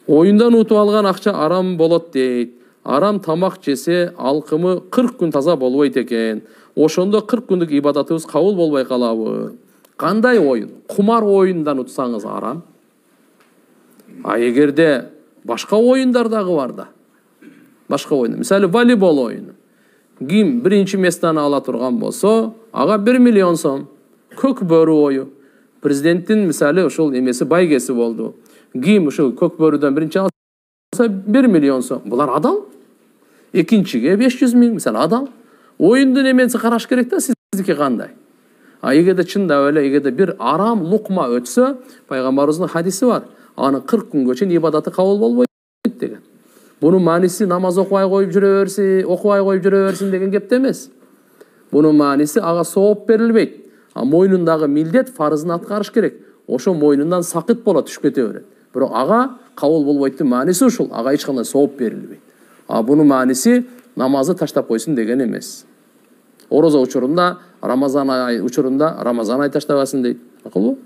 Оюндан утуп алган акча арам болот дейт. Арам тамак жесе алкымы 40 күн таза болбойт экен. Ошондо 40 күндүк ибадатыбыз кабыл болбой калабы? Кандай оюн? Кумар оюндан утсаңыз арам. А эгерде башка оюндар дагы бар да. Башка оюн. Мисалы волейбол оюну. Ким биринчи местаны ала турган болсо, ага 1 миллион сом. Көк бөрү ою. Президенттин мисалы ошол эмеси байгеси болду. Ким ошол көк бөрүдөн биринчи алса 1 миллион сом. Булар адал. Экинчиге 500 миң, мисалы адал. Оюндун эмеси караш керек да, сиздики кандай? А эгерде чындап эле, эгерде бир арам лукма өтсө, пайгамбарыбыздын хадиси бар. Аны 40 күнгө чейин ибадаты кабыл болбойт деген. Bunun manisi namaz okubay koyup жүрө берсин деген кепте эмес. Bunun manisi ага сооп берилбейт. А мойнундагы милдет фарызын аткарыш керек. Ошо мойнундан сакыт болот, түшүп кете берет. Бирок ага кабыл болбойттун манisi ушул. Ага эч кандай сооп берилбейт. А bunun manisi намазды таштап койсун деген эмес. Орозо учурунда, Рамазан ай учурунда Рамазан ай таштабасын дейт. Макулбу?